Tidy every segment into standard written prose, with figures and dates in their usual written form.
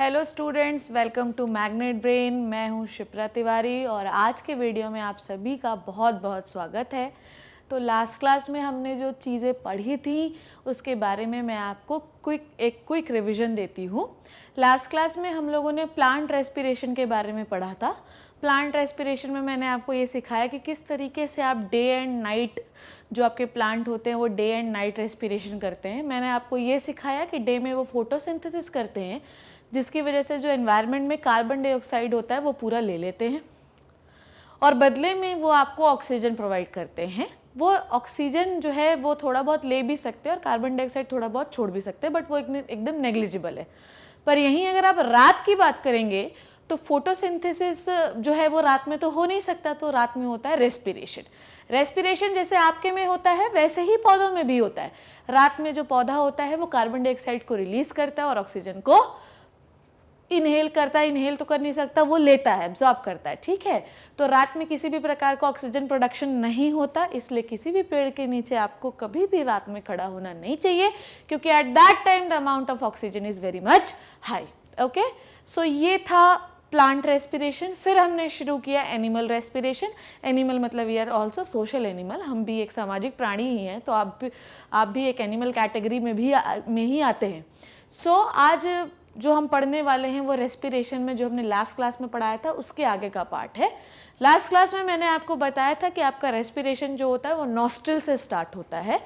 Hello students, welcome to Magnet Brain. मैं हूं शिप्रा तिवारी और आज के वीडियो में आप सभी का बहुत बहुत स्वागत है। तो लास्ट क्लास में हमने जो चीज़ें पढ़ी थी उसके बारे में मैं आपको क्विक रिवीजन देती हूँ। लास्ट क्लास में हम लोगों ने प्लांट रेस्पिरेशन के बारे में पढ़ा था। प्लांट रेस्पिरेशन में मैंने आपको ये सिखाया कि किस तरीके से आप डे एंड नाइट, जो आपके प्लांट होते हैं वो डे एंड नाइट रेस्पिरेशन करते हैं। मैंने आपको ये सिखाया कि डे में वो फोटोसिंथेसिस करते हैं, जिसकी वजह से जो एनवायरनमेंट में कार्बन डाइऑक्साइड होता है वो पूरा ले लेते हैं और बदले में वो आपको ऑक्सीजन प्रोवाइड करते हैं। वो ऑक्सीजन जो है वो थोड़ा बहुत ले भी सकते हैं और कार्बन डाइऑक्साइड थोड़ा बहुत छोड़ भी सकते हैं, बट वो एकदम नेग्लिजिबल है। पर यहीं अगर आप रात की बात करेंगे तो फोटोसिंथेसिस जो है वो रात में तो हो नहीं सकता, तो रात में होता है रेस्पिरेशन। रेस्पिरेशन जैसे आपके में होता है वैसे ही पौधों में भी होता है। रात में जो पौधा होता है वो कार्बन डाइऑक्साइड को रिलीज करता है और ऑक्सीजन को इनहेल करता है। इनहेल तो कर नहीं सकता, वो लेता है, एब्जॉर्ब करता है, ठीक है। तो रात में किसी भी प्रकार का ऑक्सीजन प्रोडक्शन नहीं होता, इसलिए किसी भी पेड़ के नीचे आपको कभी भी रात में खड़ा होना नहीं चाहिए, क्योंकि at that time the amount of oxygen is very much high. Okay, so ये था प्लांट रेस्पिरेशन। फिर हमने शुरू किया एनिमल रेस्पिरेशन। एनिमल मतलब we are also social animal, हम भी एक सामाजिक प्राणी ही हैं, तो आप भी एक एनिमल कैटेगरी में ही आते हैं। सो आज जो हम पढ़ने वाले हैं वो रेस्पिरेशन में जो हमने लास्ट क्लास में पढ़ाया था उसके आगे का पार्ट है। लास्ट क्लास में मैंने आपको बताया था कि आपका रेस्पिरेशन जो होता है वो नॉस्ट्रिल से स्टार्ट होता है।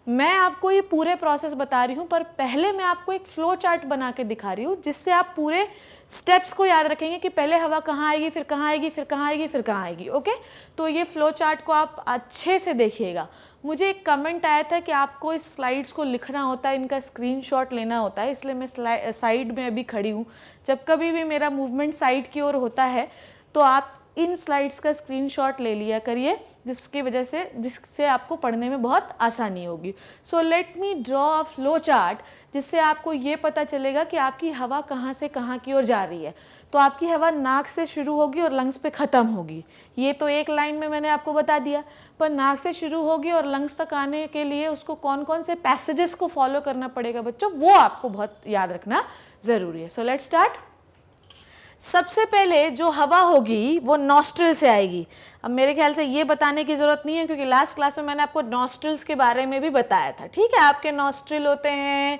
मैं आपको ये पूरे प्रोसेस बता रही हूँ, पर पहले मैं आपको एक फ्लो चार्ट बना के दिखा रही हूँ, जिससे आप पूरे स्टेप्स को याद रखेंगे कि पहले हवा कहाँ आएगी, फिर कहाँ आएगी, फिर कहाँ आएगी, फिर कहाँ आएगी। ओके, तो ये फ्लो चार्ट को आप अच्छे से देखिएगा। मुझे एक कमेंट आया था कि आपको इस स्लाइड्स को लिखना होता है, इनका स्क्रीनशॉट लेना होता है, इसलिए मैं साइड में अभी खड़ी हूँ। जब कभी भी मेरा मूवमेंट साइड की ओर होता है तो आप इन स्लाइड्स का स्क्रीनशॉट ले लिया करिए, जिससे आपको पढ़ने में बहुत आसानी होगी। So let me draw a flow chart, जिससे आपको ये पता चलेगा कि आपकी हवा कहाँ से कहाँ की ओर जा रही है। तो आपकी हवा नाक से शुरू होगी और लंग्स पे ख़त्म होगी। ये तो एक लाइन में मैंने आपको बता दिया, पर नाक से शुरू होगी और लंग्स तक आने के लिए उसको कौन कौन से पैसेजेस को फॉलो करना पड़ेगा बच्चों, वो आपको बहुत याद रखना ज़रूरी है। So let's start. सबसे पहले जो हवा होगी वो नॉस्ट्रिल से आएगी। अब मेरे ख्याल से ये बताने की ज़रूरत नहीं है, क्योंकि लास्ट क्लास में मैंने आपको नॉस्ट्रिल्स के बारे में भी बताया था, ठीक है। आपके नॉस्ट्रिल होते हैं,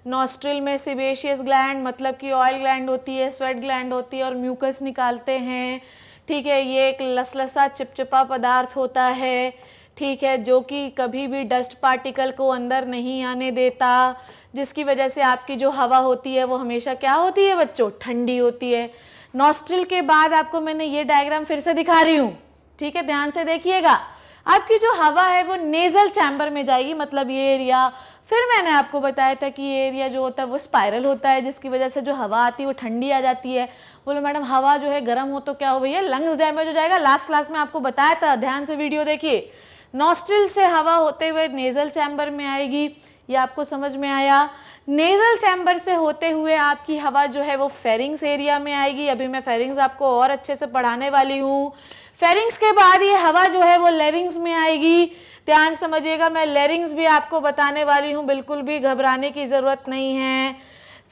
नॉस्ट्रिल में सेबेशियस ग्लैंड मतलब कि ऑयल ग्लैंड होती है, स्वेट ग्लैंड होती है और म्यूकस निकालते हैं, ठीक है। ये एक लसलसा चिपचिपा पदार्थ होता है, ठीक है, जो कि कभी भी डस्ट पार्टिकल को अंदर नहीं आने देता, जिसकी वजह से आपकी जो हवा होती है वो हमेशा क्या होती है बच्चों, ठंडी होती है। नॉस्ट्रिल के बाद आपको मैंने ये डायग्राम फिर से दिखा रही हूँ, ठीक है, ध्यान से देखिएगा। आपकी जो हवा है वो नेजल चैम्बर में जाएगी, मतलब ये एरिया। फिर मैंने आपको बताया था कि ये एरिया जो होता है वो स्पाइरल होता है, जिसकी वजह से जो हवा आती है वो ठंडी आ जाती है। बोलो मैडम हवा जो है गर्म हो तो क्या हो भैया, लंग्स डैमेज हो जाएगा। लास्ट क्लास में आपको बताया था, ध्यान से वीडियो देखिए। नॉस्ट्रिल से हवा होते हुए नेजल चैम्बर में आएगी, ये आपको समझ में आया। नेजल चैम्बर से होते हुए आपकी हवा जो है वो फेरिंग्स एरिया में आएगी। अभी मैं फेरिंग्स आपको और अच्छे से पढ़ाने वाली हूँ। फेरिंग्स के बाद ये हवा जो है वो लेरिंग्स में आएगी। ध्यान समझिएगा, मैं लेरिंग्स भी आपको बताने वाली हूँ, बिल्कुल भी घबराने की ज़रूरत नहीं है।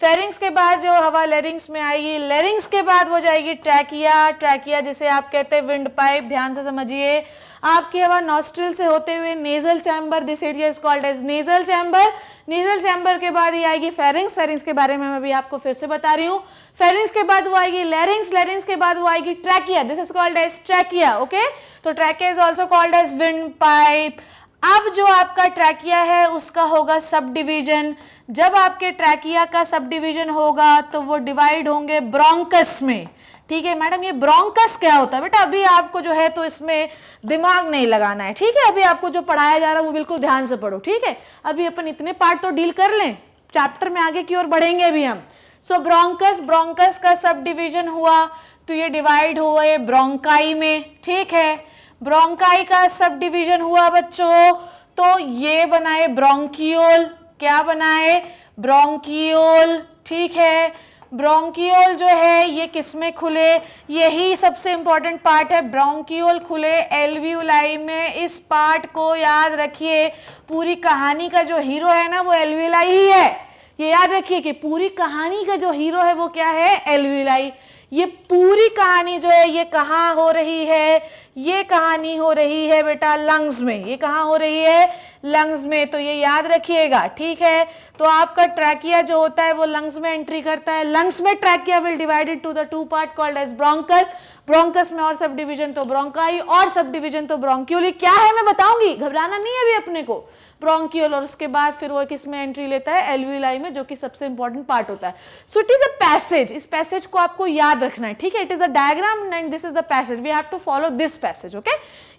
फेरिंग्स के बाद जो हवा लेरिंग्स में आएगी, लेरिंग्स के बाद वो जाएगी ट्रैकिया। ट्रैकिया जिसे आप कहते हैं विंड पाइप, ध्यान से समझिए। आपकी हवा नॉस्ट्रिल से होते हुए nasal chamber, this area is called as nasal chamber. Nasal chamber के बाद ये आएगी फेरिंग्स। फेरिंग्स के बारे में मैं अभी आपको फिर से बता रही हूँ। फेरिंग्स के बाद वो आएगी लेरिंग्स। लेरिंग्स के बाद वो आएगी trachea, this is called as trachea. Okay, तो trachea is also called as wind pipe. अब जो आपका ट्रैकिया है उसका होगा सब डिवीजन। जब आपके ट्रैकिया का सब डिवीजन होगा तो वो डिवाइड होंगे ब्रोंकस में, ठीक है। मैडम ये ब्रोंकस क्या होता है बेटा, अभी आपको जो है तो इसमें दिमाग नहीं लगाना है, ठीक है। अभी आपको जो पढ़ाया जा रहा है वो बिल्कुल ध्यान से पढ़ो, ठीक है। अभी अपन इतने पार्ट तो डील कर लें, चैप्टर में आगे की ओर बढ़ेंगे अभी हम। सो ब्रोंकस का सब डिवीजन हुआ तो ये डिवाइड हुए ब्रोंकाई में, ठीक है। ब्रोंकाई का सब डिवीजन हुआ बच्चों तो ये बनाए ब्रोंकियोल। क्या बनाए, ब्रोंकियोल, ठीक है। ब्रोंकियोल जो है ये किसमें खुले, यही सबसे इंपॉर्टेंट पार्ट है। ब्रोंकियोल खुले एल्वियोलाई में। इस पार्ट को याद रखिए, पूरी कहानी का जो हीरो है ना वो एल्वियोलाई ही है। ये याद रखिए कि पूरी कहानी का जो हीरो है वो क्या है, एल्विलाई। ये पूरी कहानी जो है ये कहाँ हो रही है, ये कहानी हो रही है बेटा लंग्स में। ये कहाँ हो रही है, लंग्स में। तो ये याद रखिएगा, ठीक है। तो आपका ट्रैकिया जो होता है वो लंग्स में एंट्री करता है। लंग्स में trachea will divided to the two part called as bronchus. Bronchus में और सब डिवीजन तो ब्रोंकाई और सब डिवीजन तो ब्रोंक्यूली। क्या है मैं बताऊंगी, घबराना नहीं है अभी अपने को। ब्रोंक्यूल और उसके बाद फिर वो किस में एंट्री लेता है, एल्विलाई में, जो कि सबसे इंपॉर्टेंट पार्ट होता है। So it is a passage. इस पैसेज को आपको याद रखना है, ठीक है। It is a diagram and this is the passage, we have to follow this passage, okay.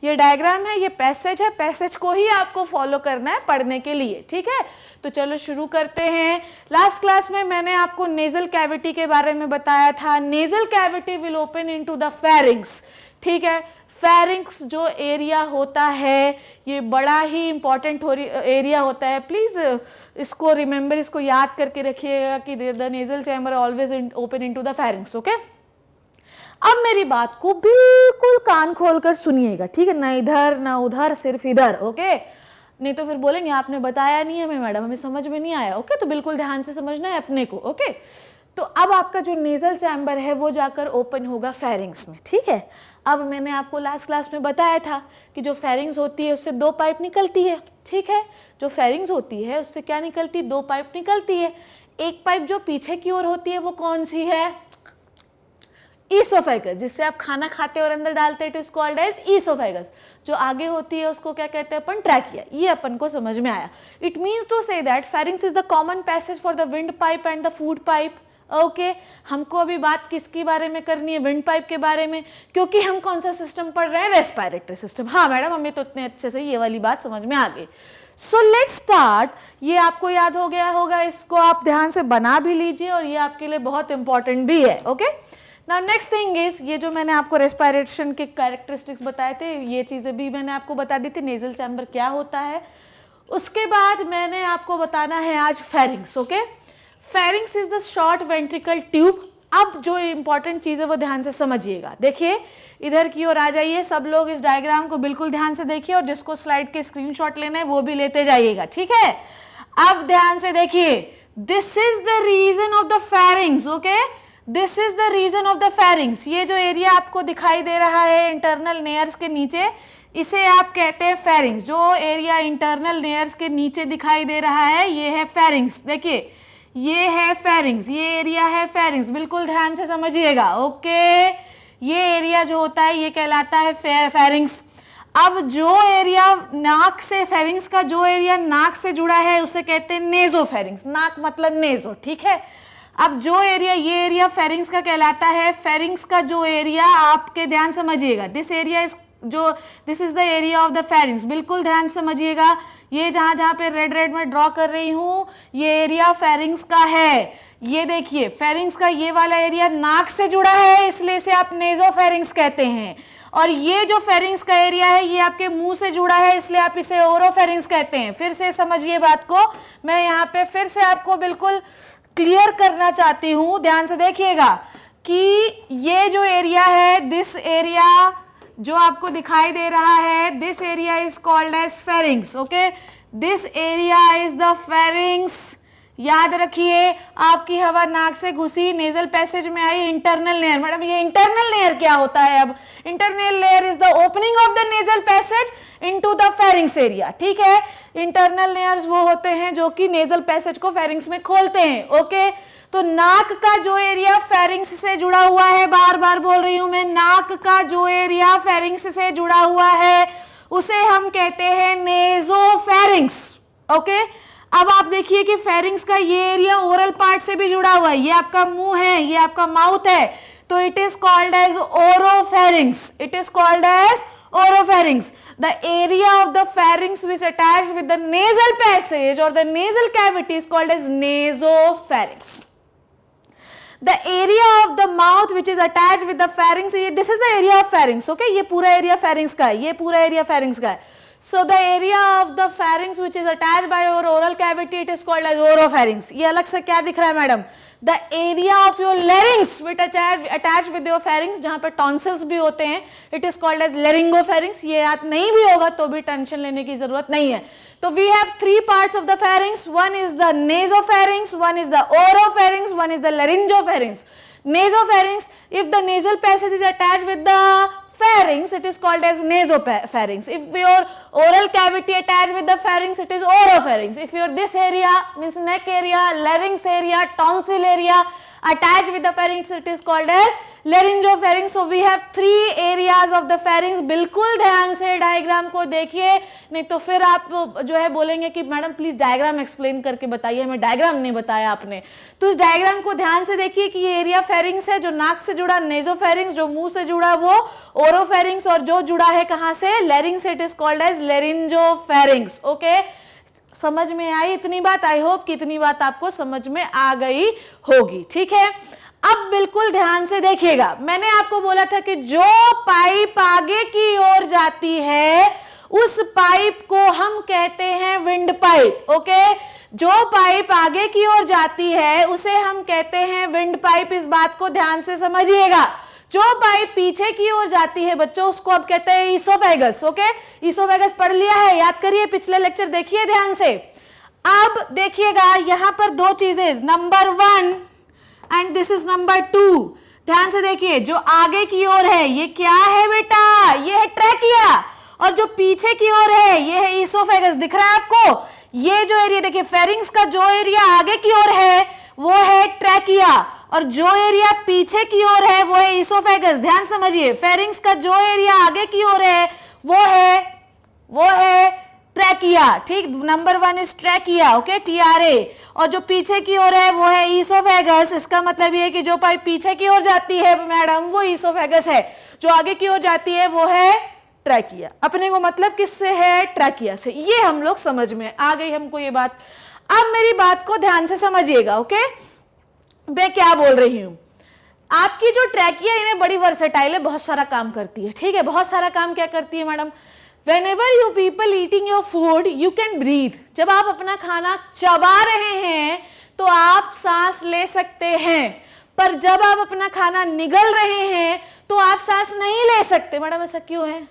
ये डायग्राम है, ये पैसेज है, पैसेज को ही आपको फॉलो करना है पढ़ने के लिए, ठीक है। तो चलो शुरू करते हैं। लास्ट क्लास में मैंने आपको नेजल कैविटी के बारे में बताया था। Nasal cavity will open into the pharynx, ठीक है। फेरिंग्स जो एरिया होता है ये बड़ा ही इंपॉर्टेंट एरिया होता है। प्लीज इसको रिमेंबर, इसको याद करके रखिएगा कि the nasal chamber always open into the pharynx, okay. अब मेरी बात को बिल्कुल कान खोलकर सुनिएगा, ठीक है। ना इधर ना उधर, सिर्फ इधर, ओके। नहीं तो फिर बोलेंगे आपने बताया नहीं हमें मैडम, हमें समझ में नहीं आया, ओके। तो बिल्कुल ध्यान से समझना है अपने को, ओके। तो अब आपका जो नेजल चैम्बर है वो जाकर ओपन होगा फेरिंग्स में, ठीक है। अब मैंने आपको लास्ट क्लास में बताया था कि जो फेरिंग्स होती है उससे दो पाइप निकलती है, ठीक है। जो फेरिंग्स होती है उससे क्या निकलती है, दो पाइप निकलती है। एक पाइप जो पीछे की ओर होती है वो कौन सी है, ईसोफेगस, जिससे आप खाना खाते और अंदर डालते हैं, it is called as oesophagus. जो आगे होती है उसको क्या कहते हैं अपन, ट्रैकिया। ये अपन को समझ में आया। It means to say that pharynx is the common passage for the wind pipe and the food pipe, okay. हमको अभी बात किसके बारे में करनी है, विंड पाइप के बारे में, क्योंकि हम कौन सा सिस्टम पढ़ रहे हैं, रेस्पिरेटरी सिस्टम। हाँ मैडम, हमें तो इतने अच्छे से ये वाली बात समझ में आ गई। So let's start. ये आपको याद हो गया होगा, इसको आप ध्यान से बना भी लीजिए और ये आपके लिए बहुत इंपॉर्टेंट भी है, okay. Now next thing is, ये जो मैंने आपको रेस्पिरेशन के कैरेक्टरिस्टिक्स बताए थे, ये चीज़ें भी मैंने आपको बता दी थी, नेजल चैम्बर क्या होता है। उसके बाद मैंने आपको बताना है आज pharynx, okay. Pharynx is the short ventricle tube. अब जो इंपॉर्टेंट चीज़ है वो ध्यान से समझिएगा। देखिए इधर की ओर आ जाइए सब लोग, इस डायग्राम को बिल्कुल ध्यान से देखिए और जिसको स्लाइड के स्क्रीनशॉट लेना है वो भी लेते जाइएगा, ठीक है। अब ध्यान से देखिए, this is the region of the pharynx, okay. This is the region of the pharynx. ये जो एरिया आपको दिखाई दे रहा है इंटरनल नेयर्स के नीचे, इसे आप कहते हैं फेरिंग्स। जो एरिया इंटरनल नेयर्स के नीचे दिखाई दे रहा है ये है फेरिंग्स। देखिए ये है फेरिंग्स, ये एरिया है फेरिंग्स, बिल्कुल ध्यान से समझिएगा, ओके। ये एरिया जो होता है ये कहलाता है फेरिंग्स। अब जो एरिया नाक से, फेरिंग्स का जो एरिया नाक से जुड़ा है उसे कहते हैं नेजोफेरिंग्स। नाक मतलब नेजो, ठीक है। अब जो एरिया, ये एरिया फेरिंग्स का कहलाता है। फेरिंग्स का जो एरिया, आपके ध्यान समझिएगा, दिस एरिया इज जो, this is the area of the pharynx, बिल्कुल ध्यान समझिएगा। ये जहां जहां पे रेड रेड में ड्रॉ कर रही हूं ये एरिया फेरिंग्स का है। ये देखिए फेरिंग्स का ये वाला एरिया नाक से जुड़ा है, इसलिए इसे आप नेजोफेरिंग्स कहते हैं। और ये जो फेरिंग्स का एरिया है ये आपके मुंह से जुड़ा है, इसलिए आप इसे ओरोफेरिंग्स कहते हैं। फिर से समझिए बात को, मैं यहाँ पे फिर से आपको बिल्कुल क्लियर करना चाहती हूं, ध्यान से देखिएगा कि ये जो एरिया है, दिस एरिया जो आपको दिखाई दे रहा है, this area is called as pharynx, okay. This area is the pharynx. याद रखिए, आपकी हवा नाक से घुसी, नेजल पैसेज में आई, इंटरनल लेयर। मैडम ये इंटरनल लेयर क्या होता है? अब internal layer is the opening of the nasal passage into the pharynx area, ठीक है। इंटरनल लेयर्स वो होते हैं जो कि नेजल पैसेज को फेरिंग्स में खोलते हैं, ओके। तो नाक का जो एरिया फेरिंग्स से जुड़ा हुआ है, बार बार बोल रही हूं मैं, नाक का जो एरिया फेरिंग्स से जुड़ा हुआ है उसे हम कहते हैं नेजोफेरिंग्स, ओके। अब आप देखिए कि फेरिंग्स का ये एरिया ओरल पार्ट से भी जुड़ा हुआ है, ये आपका मुंह है, ये आपका माउथ है, तो it is called as oropharynx. It is called as oropharynx. The area of the pharynx which attached with the nasal passage or the nasal cavity is called as nasopharynx. The area of the mouth which is attached with the pharynx, this is the area of pharynx, okay. ये पूरा area pharynx का है, ये पूरा area pharynx का है. So the area of the pharynx which is attached by your oral cavity, it is called as oropharynx. ये अलग से क्या दिख रहा है madam? The area of your larynx which attached with your pharynx, जहाँ पे tonsils भी होते हैं, it is called as laryngopharynx. ये याद नहीं भी होगा तो भी टेंशन लेने की जरूरत नहीं है. तो we have three parts of the pharynx. One is the nasopharynx, one is the oropharynx, one is the laryngopharynx. Nasopharynx, if the nasal passage is attached with the pharynx, it is called as nasopharynx. If your oral cavity attached with the pharynx, it is oropharynx. If your this area means neck area, larynx area, tonsil area attached with the pharynx, it is called as laryngopharynx. So we have three areas of the pharynx. बिल्कुल ध्यान से diagram को देखिए, नहीं तो फिर आप जो है बोलेंगे कि मैडम प्लीज डायग्राम एक्सप्लेन करके बताइए, हमें डायग्राम नहीं बताया आपने. तो इस डायग्राम को ध्यान से देखिए कि ये एरिया फेरिंग्स है, जो नाक से जुड़ा नेजोफेरिंग्स, जो मुंह से जुड़ा वो ओरोफेरिंग्स, और जो जुड़ा है कहाँ से, लैरिंग्स से, it is called as laryngopharynx. Okay, समझ में आई इतनी बात? आई होप कि इतनी बात आपको समझ में आ गई होगी. ठीक है, अब बिल्कुल ध्यान से देखिएगा. मैंने आपको बोला था कि जो पाइप आगे की ओर जाती है उस पाइप को हम कहते हैं विंड पाइप. ओके, जो पाइप आगे की ओर जाती है उसे हम कहते हैं विंड पाइप. इस बात को ध्यान से समझिएगा. जो पाइप पीछे की ओर जाती है बच्चों, उसको अब कहते हैं ईसोफेगस. ओके, ईसोफेगस पढ़ लिया है, याद करिए, पिछले लेक्चर देखिए ध्यान से. अब देखिएगा यहां पर दो चीजें, number 1 and this is number 2. ध्यान से देखिए, जो आगे की ओर है ये क्या है बेटा, ये है ट्रैकिया, और जो पीछे की ओर है ये है ईसोफेगस. दिख रहा है आपको? ये जो एरिया देखिए, फेरिंग्स का जो एरिया आगे की ओर है वो है ट्रैकिया, और जो एरिया पीछे की ओर है वो है ईसोफेगस. ध्यान समझिए, फेरिंग्स का जो एरिया आगे की ओर है वो है ट्रैकिया. ठीक, number 1 is trachea. Okay, TRA. और जो पीछे की ओर है वो है ईसोफेगस. इसका मतलब ये है कि जो पाइप पीछे की ओर जाती है मैडम वो ईसोफेगस है, जो आगे की ओर जाती है वो है ट्रैकिया. अपने को मतलब किससे है? ट्रैकिया से. ये हम लोग समझ में आ गई हमको ये बात. अब मेरी बात को ध्यान से समझिएगा. ओके, मैं क्या बोल रही हूं, आपकी जो ट्रैकिया इन्हें बड़ी वर्सेटाइल है, बहुत सारा काम करती है. ठीक है, बहुत सारा काम क्या करती है madam? Whenever you people eating your food, you can breathe. जब आप अपना खाना चबा रहे हैं तो आप सांस ले सकते हैं, पर जब आप अपना खाना निगल रहे हैं तो आप सांस नहीं ले सकते. मैडम ऐसा क्यों है?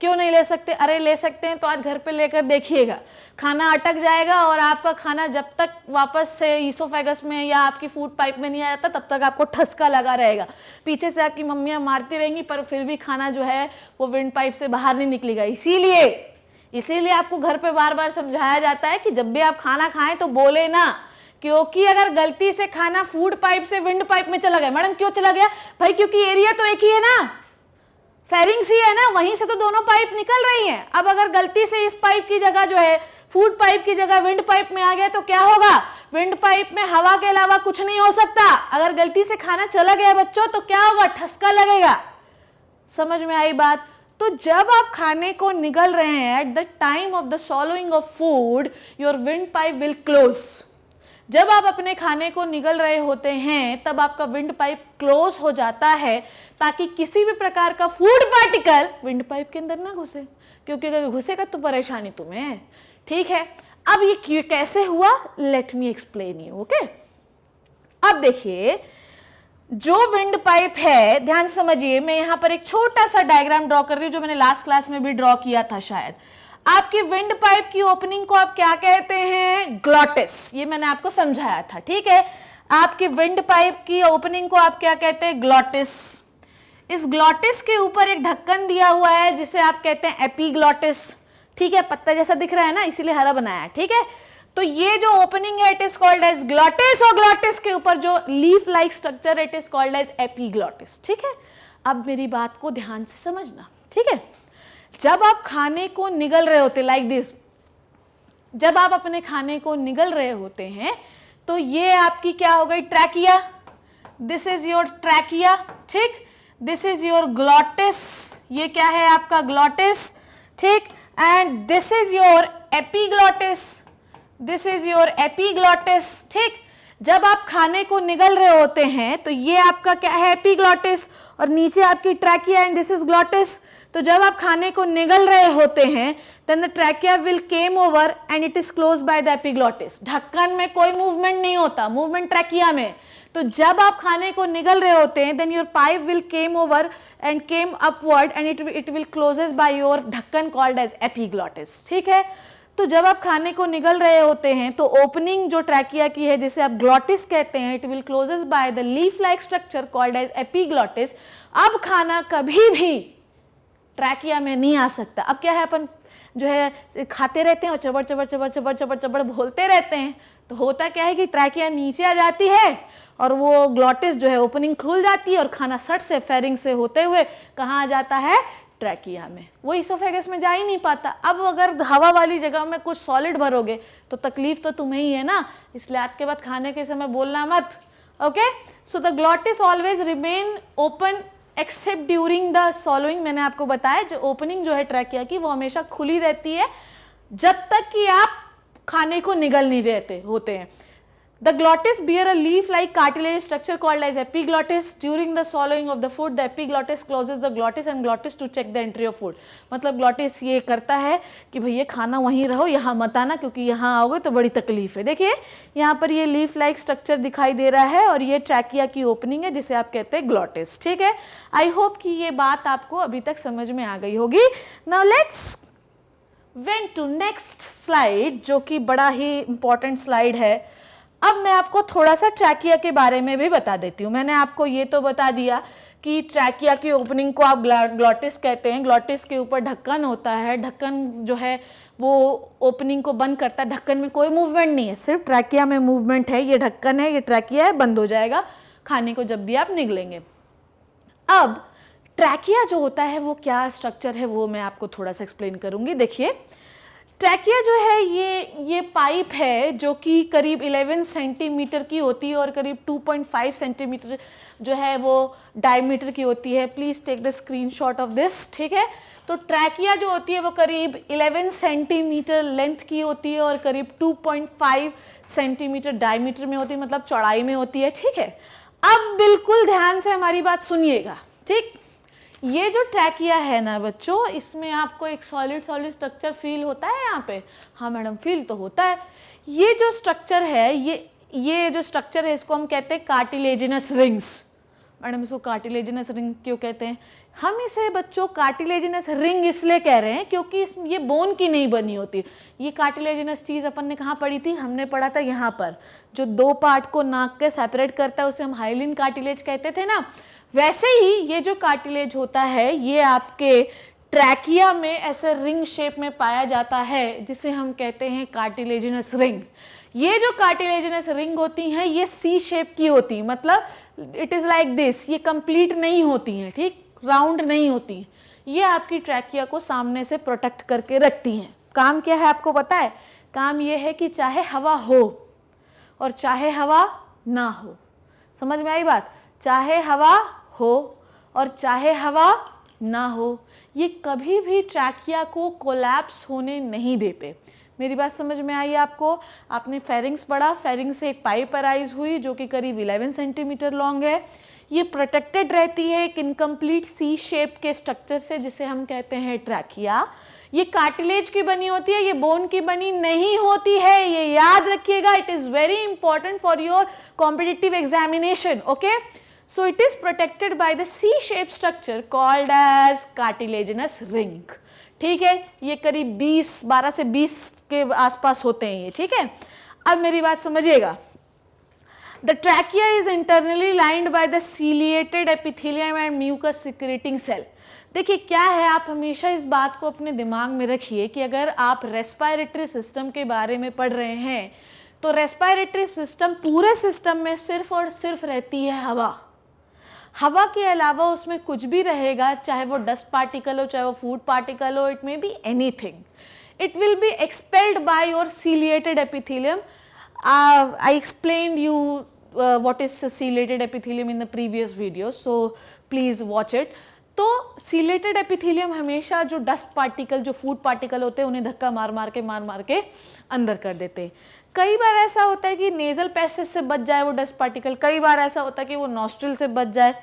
क्यों नहीं ले सकते? अरे ले सकते हैं, तो आज घर पे लेकर देखिएगा, खाना अटक जाएगा और आपका खाना जब तक वापस से ईसोफेगस में या आपकी फूड पाइप में नहीं आ जाता तब तक आपको ठसका लगा रहेगा. पीछे से आपकी मम्मियाँ मारती रहेंगी पर फिर भी खाना जो है वो विंड पाइप से बाहर नहीं निकलेगा. इसीलिए आपको घर पे बार बार समझाया जाता है कि जब भी आप खाना खाएं तो बोले ना, क्योंकि अगर गलती से खाना फूड पाइप से विंड पाइप में चला गया. मैडम क्यों चला गया भाई? क्योंकि एरिया तो एक ही है ना, फेरिंग्स ही है ना, वहीं से तो दोनों पाइप निकल रही हैं. अब अगर गलती से इस पाइप की जगह जो है फूड पाइप की जगह विंड पाइप में आ गया तो क्या होगा? विंड पाइप में हवा के अलावा कुछ नहीं हो सकता. अगर गलती से खाना चला गया बच्चों तो क्या होगा? ठसका लगेगा. समझ में आई बात? तो जब आप खाने को निगल रहे हैं, at the time of the swallowing of food, your wind pipe will close. जब आप अपने खाने को निगल रहे होते हैं तब आपका विंड पाइप क्लोज हो जाता है, ताकि किसी भी प्रकार का फूड पार्टिकल विंड पाइप के अंदर ना घुसे, क्योंकि अगर घुसेगा तो परेशानी तुम्हें. ठीक है, अब ये कैसे हुआ? Let me explain you. Okay, अब देखिए, जो विंड पाइप है, ध्यान से समझिए, मैं यहां पर एक छोटा सा डायग्राम ड्रॉ कर रही हूं जो मैंने लास्ट क्लास में भी ड्रॉ किया था शायद. आपकी विंड पाइप की ओपनिंग को आप क्या कहते हैं? ग्लॉटिस. ये मैंने आपको समझाया था. ठीक है, आपकी विंड पाइप की ओपनिंग को आप क्या कहते हैं? ग्लॉटिस. इस ग्लॉटिस के ऊपर एक ढक्कन दिया हुआ है जिसे आप कहते हैं एपीग्लॉटिस. ठीक है, पत्ता जैसा दिख रहा है ना, इसीलिए हरा बनाया है. ठीक है, तो ये जो ओपनिंग है it is called as glottis, और ग्लॉटिस के ऊपर जो leaf like structure it is called as epiglottis. ठीक है, अब मेरी बात को ध्यान से समझना. ठीक है, जब आप खाने को निगल रहे होते लाइक दिस, जब आप अपने खाने को निगल रहे होते हैं तो ये आपकी क्या हो गई? Trachea. This is your trachea. ठीक, दिस इज योर ग्लॉटिस. ये क्या है? आपका ग्लॉटिस. ठीक, and this is your epiglottis. This is your epiglottis. ठीक, जब आप खाने को निगल रहे होते हैं तो ये आपका क्या है? एपीग्लॉटिस, और नीचे आपकी trachea and this is glottis. तो जब आप खाने को निगल रहे होते हैं then the trachea will came over and it is close by the epiglottis. ढक्कन में कोई मूवमेंट नहीं होता, मूवमेंट ट्रैकिया में। तो जब आप खाने को निगल रहे होते हैं then your pipe will came over and came upward and it will closes by your ढक्कन कॉल्ड एज एपिग्लॉटिस। ठीक है, तो जब आप खाने को निगल रहे होते हैं तो ओपनिंग जो ट्रैकिया की है जिसे आप ग्लॉटिस कहते हैं, it will closes by the leaf like structure called as epiglottis. अब खाना कभी भी ट्रैकिया में नहीं आ सकता। अब क्या है, अपन जो है खाते रहते हैं और चबड़ चबड़ चबड़ चबड़ चबड़ चबड़ बोलते रहते हैं, तो होता क्या है कि ट्रैकिया नीचे आ जाती है और वो ग्लॉटिस जो है ओपनिंग खुल जाती है और खाना सट से फेरिंग से होते हुए कहाँ आ जाता है, ट्रैकिया में। वो इसोफेगस में जा ही नहीं पाता। अब अगर हवा वाली जगह में कुछ सॉलिड भरोगे तो तकलीफ तो तुम्हें ही है ना, इसलिए आज के बाद खाने के समय बोलना मत। Okay, so the glottis always remain open accept during the सॉलोइंग। मैंने आपको बताया जो ओपनिंग जो है ट्रैकिया की वो हमेशा खुली रहती है जब तक कि आप खाने को निगल नहीं रहते होते हैं। The glottis bear a leaf-like cartilaginous structure called as epiglottis. During the swallowing of the food, the epiglottis closes the glottis and glottis to check the entry of food. मतलब glottis ये करता है कि भैया खाना वहीं रहो, यहाँ मत आना, क्योंकि यहाँ आओगे तो बड़ी तकलीफ है। देखिए यहाँ पर ये leaf-like structure दिखाई दे रहा है और ये ट्रैकिया की ओपनिंग है जिसे आप कहते हैं glottis। ठीक है, आई होप कि ये बात आपको अभी तक समझ में आ गई होगी। Now let's went to next slide, जो कि बड़ा ही important slide है। अब मैं आपको थोड़ा सा ट्रैकिया के बारे में भी बता देती हूँ। मैंने आपको ये तो बता दिया कि ट्रैकिया की ओपनिंग को आप ग्लॉटिस कहते हैं। ग्लॉटिस के ऊपर ढक्कन होता है, ढक्कन जो है वो ओपनिंग को बंद करता है। ढक्कन में कोई मूवमेंट नहीं है, सिर्फ ट्रैकिया में मूवमेंट है। ये ढक्कन है, ये ट्रैकिया है, बंद हो जाएगा खाने को जब भी आप निगलेंगे। अब ट्रैकिया जो होता है वो क्या स्ट्रक्चर है वो मैं आपको थोड़ा सा एक्सप्लेन करूँगी। देखिए ट्रैकिया जो है ये पाइप है जो कि करीब 11 सेंटीमीटर की होती है और करीब 2.5 सेंटीमीटर जो है वो डायमीटर की होती है। Please take the screenshot of this. ठीक है, तो ट्रैकिया जो होती है वो करीब 11 सेंटीमीटर लेंथ की होती है और करीब 2.5 सेंटीमीटर डायमीटर में होती है, मतलब चौड़ाई में होती है। ठीक है, अब बिल्कुल ध्यान से हमारी बात सुनिएगा। ठीक, ये जो ट्रैकिया है ना बच्चों, इसमें आपको एक सॉलिड स्ट्रक्चर फील होता है यहाँ पे? हाँ मैडम, फील तो होता है। ये जो स्ट्रक्चर है ये जो स्ट्रक्चर है इसको हम कहते हैं कार्टिलेजिनस रिंग्स। मैडम इसको कार्टिलेजिनस रिंग क्यों कहते हैं? हम इसे बच्चों कार्टिलेजिनस रिंग इसलिए कह रहे हैं क्योंकि ये बोन की नहीं बनी होती। ये कार्टिलेजिनस चीज़ अपन ने कहाँ पढ़ी थी? हमने पढ़ा था यहाँ पर, जो दो पार्ट को नाक के सेपरेट करता है उसे हम हाइलिन कार्टिलेज कहते थे ना। वैसे ही ये जो कार्टिलेज होता है ये आपके ट्रैकिया में ऐसे रिंग शेप में पाया जाता है जिसे हम कहते हैं कार्टिलेजिनस रिंग। ये जो कार्टिलेजिनस रिंग होती हैं ये सी शेप की होती है, मतलब इट इज़ लाइक दिस। ये कंप्लीट नहीं होती हैं, ठीक, राउंड नहीं होती हैं। ये आपकी ट्रैकिया को सामने से प्रोटेक्ट करके रखती हैं। काम क्या है आपको पता है? काम ये है कि चाहे हवा हो और चाहे हवा ना हो। समझ में आई बात? चाहे हवा हो और चाहे हवा ना हो, ये कभी भी ट्रैकिया को कोलैप्स होने नहीं देते। मेरी बात समझ में आई आपको? आपने फेरिंग्स पढ़ा, फेरिंग से एक पाइप अराइज हुई जो कि करीब 11 सेंटीमीटर लॉन्ग है। ये प्रोटेक्टेड रहती है एक इनकम्प्लीट सी शेप के स्ट्रक्चर से जिसे हम कहते हैं ट्रैकिया। ये कार्टिलेज की बनी होती है, ये बोन की बनी नहीं होती है, ये याद रखिएगा। It is very important for your competitive examination. Okay, so it is protected by the C-shaped structure called as cartilaginous ring। ठीक है, ये करीब 12 से 20 के आसपास होते हैं ये। ठीक है, अब मेरी बात समझिएगा। The trachea is internally lined by the ciliated epithelium and mucus secreting cell। देखिए क्या है, आप हमेशा इस बात को अपने दिमाग में रखिए कि अगर आप रेस्पिरेटरी सिस्टम के बारे में पढ़ रहे हैं तो रेस्पिरेटरी सिस्टम, पूरे सिस्टम में सिर्फ और सिर्फ रहती है हवा। हवा के अलावा उसमें कुछ भी रहेगा, चाहे वो डस्ट पार्टिकल हो, चाहे वो फूड पार्टिकल हो, it may be anything, it will be expelled by your ciliated epithelium. I explained you what is ciliated epithelium in the previous video, so please watch it। तो ciliated epithelium हमेशा जो dust particle, जो food particle होते हैं उन्हें धक्का मार मार के अंदर कर देते हैं। कई बार ऐसा होता है कि नेजल पैसेज से बच जाए वो डस्ट पार्टिकल, कई बार ऐसा होता है कि वो नॉस्ट्रिल से बच जाए।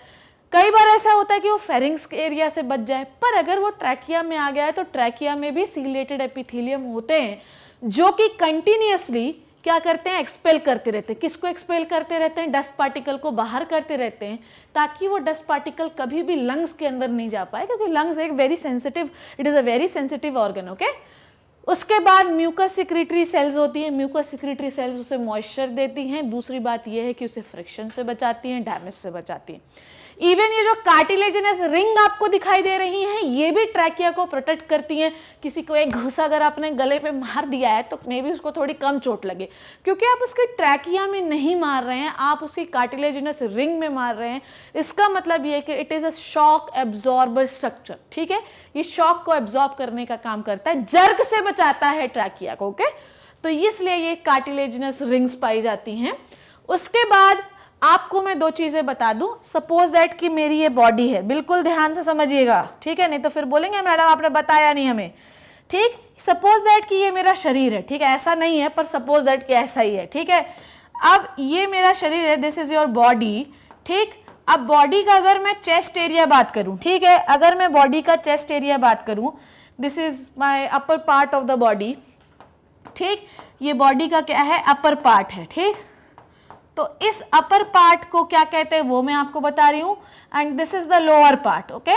कई बार ऐसा होता है कि वो फेरिंग्स के एरिया से बच जाए, पर अगर वो ट्रैकिया में आ गया है तो ट्रैकिया में भी सीलेटेड एपिथेलियम होते हैं जो कि कंटिन्यूअसली क्या करते हैं, एक्सपेल करते रहते हैं। किसको एक्सपेल करते रहते हैं, डस्ट पार्टिकल को बाहर करते रहते हैं, ताकि वो डस्ट पार्टिकल कभी भी लंग्स के अंदर नहीं जा पाए, क्योंकि लंग्स एक very sensitive, it is a very sensitive organ. Okay, उसके बाद म्यूकस सिक्रीटरी सेल्स होती हैं। म्यूकस सिक्रीटरी सेल्स उसे मॉइस्चर देती हैं। दूसरी बात यह है कि उसे फ्रिक्शन से बचाती हैं, डैमेज से बचाती हैं। इवन ये जो कार्टिलेजिनस रिंग आपको दिखाई दे रही हैं, ये भी ट्रैकिया को प्रोटेक्ट करती हैं। किसी को एक घुसा अगर आपने गले पे मार दिया है तो मे भी उसको थोड़ी कम चोट लगे, क्योंकि आप उसके ट्रैकिया में नहीं मार रहे हैं, आप उसकी कार्टिलेजिनस रिंग में मार रहे हैं। इसका मतलब ये है कि it is a shock absorber structure. ठीक है, ये शॉक को एब्जॉर्ब करने का काम करता है, जर्क से बचाता है ट्रैकिया को। ओके, तो इसलिए ये कार्टिलेजिनस रिंग्स पाई जाती हैं। उसके बाद आपको मैं दो चीजें बता दूं। सपोज दैट कि मेरी ये बॉडी है, बिल्कुल ध्यान से समझिएगा, ठीक है, नहीं तो फिर बोलेंगे मैडम आपने बताया नहीं हमें। ठीक, सपोज दैट कि ये मेरा शरीर है, ठीक है, ऐसा नहीं है पर सपोज दैट कि ऐसा ही है। ठीक है, अब ये मेरा शरीर है, दिस इज योर बॉडी। ठीक, अब बॉडी का अगर मैं चेस्ट एरिया बात करूं, ठीक है, अगर मैं बॉडी का चेस्ट एरिया बात करूं, this is my upper part of the body. ठीक, ये बॉडी का क्या है, अपर पार्ट है। ठीक, तो इस अपर पार्ट को क्या कहते हैं वो मैं आपको बता रही हूं, and this is the lower part. Okay,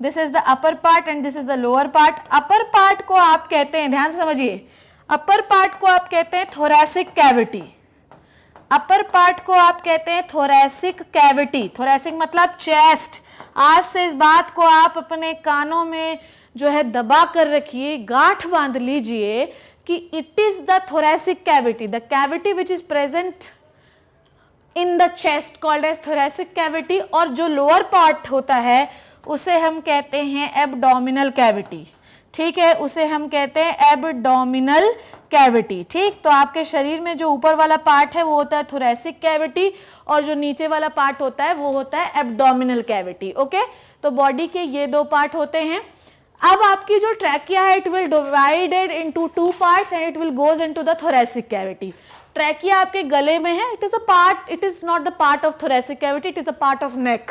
this is the upper part and this is the lower part. Upper part को आप कहते हैं, ध्यान से समझिए, अपर पार्ट को आप कहते हैं थोरैसिक कैविटी। अपर पार्ट को आप कहते हैं थोरैसिक कैविटी। थोरैसिक मतलब चेस्ट। आज से इस बात को आप अपने कानों में जो है दबा कर रखिए, गांठ बांध लीजिए कि it is the thoracic cavity, the cavity which is present in the chest called as thoracic cavity, और जो लोअर पार्ट होता है उसे हम कहते हैं एब्डोमिनल कैविटी। ठीक है, उसे हम कहते हैं एब्डोमिनल कैविटी। ठीक, तो आपके शरीर में जो ऊपर वाला पार्ट है वो होता है थोरैसिक कैविटी, और जो नीचे वाला पार्ट होता है वो होता है एब्डोमिनल कैविटी। ओके, तो बॉडी के ये दो पार्ट होते हैं। अब आपकी जो ट्रैकिया है, it will divided into two parts and it will goes into the thoracic cavity. Trachea आपके गले में है, it is a part, it is not the part of thoracic cavity, it is a part of neck,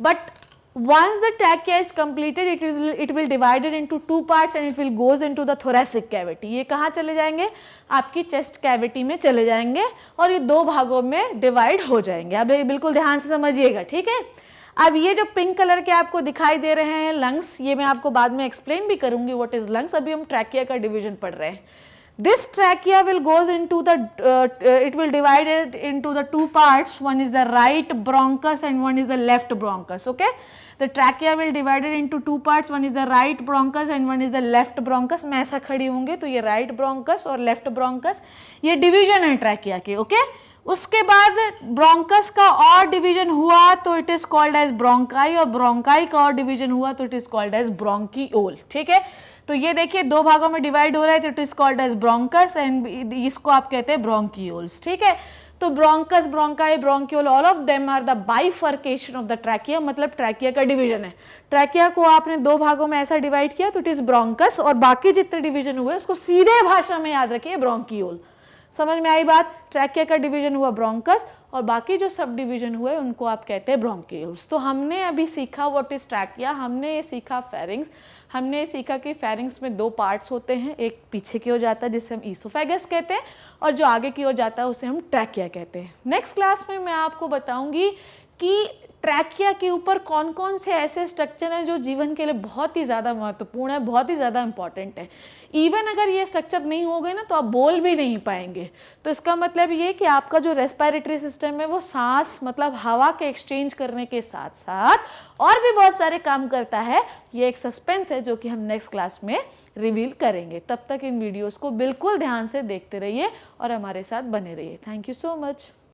but once the trachea is completed it will divided into two parts and it will goes into the thoracic cavity। ये कहाँ चले जाएंगे, आपकी chest cavity में चले जाएंगे और ये दो भागों में डिवाइड हो जाएंगे। अब ये बिल्कुल ध्यान से समझिएगा। ठीक है, अब ये जो पिंक कलर के आपको दिखाई दे रहे हैं लंग्स, ये मैं आपको बाद में एक्सप्लेन भी करूंगी व्हाट इज लंग्स। अभी हम ट्रैकिया का डिवीजन पढ़ रहे हैं। This trachea will goes into the it will divide it into the two parts. One is the right bronchus and one is the left bronchus. Okay, the trachea will divided into two parts. One is the right bronchus and one is the left bronchus. मैं ऐसा खड़ी होंगे तो ये right bronchus और left bronchus, ये division है trachea के। ओके, उसके बाद ब्रोंकस का और डिवीजन हुआ तो it is called as bronchi, और ब्रोंकाई का और डिवीजन हुआ तो it is called as bronchiole. ठीक है, तो ये देखिए दो भागों में डिवाइड हो रहा है तो it is called as bronchus and इसको आप कहते हैं ब्रोंकियोल्स। ठीक है, तो bronchus, bronchi, bronchiole, all of them are the bifurcation of the trachea, मतलब ट्रैकिया का डिवीजन है। ट्रैकिया को आपने दो भागों में ऐसा डिवाइड किया तो इट इज ब्रोंकस, और बाकी जितने डिवीजन हुए उसको सीधे भाषा में याद रखिए ब्रोंकियोल। समझ में आई बात? ट्रैकिया का डिवीजन हुआ ब्रोंकस और बाकी जो सब डिवीजन हुए उनको आप कहते हैं ब्रोंकियोल्स। तो हमने अभी सीखा व्हाट इज ट्रैकिया, हमने ये सीखा फेरिंग्स, हमने सीखा कि फेरिंग्स में दो पार्ट्स होते हैं, एक पीछे की ओर जाता है जिसे हम ईसोफेगस कहते हैं और जो आगे की ओर जाता है उसे हम ट्रैकिया कहते हैं। नेक्स्ट क्लास में मैं आपको बताऊंगी कि ट्रैकिया के ऊपर कौन कौन से ऐसे स्ट्रक्चर हैं जो जीवन के लिए बहुत ही ज़्यादा महत्वपूर्ण है, बहुत ही ज़्यादा इंपॉर्टेंट है। इवन अगर ये स्ट्रक्चर नहीं हो गए ना तो आप बोल भी नहीं पाएंगे। तो इसका मतलब ये कि आपका जो रेस्पिरेटरी सिस्टम है वो सांस मतलब हवा के एक्सचेंज करने के साथ साथ और भी बहुत सारे काम करता है। ये एक सस्पेंस है जो कि हम नेक्स्ट क्लास में रिवील करेंगे। तब तक इन वीडियोज़ को बिल्कुल ध्यान से देखते रहिए और हमारे साथ बने रहिए। Thank you so much.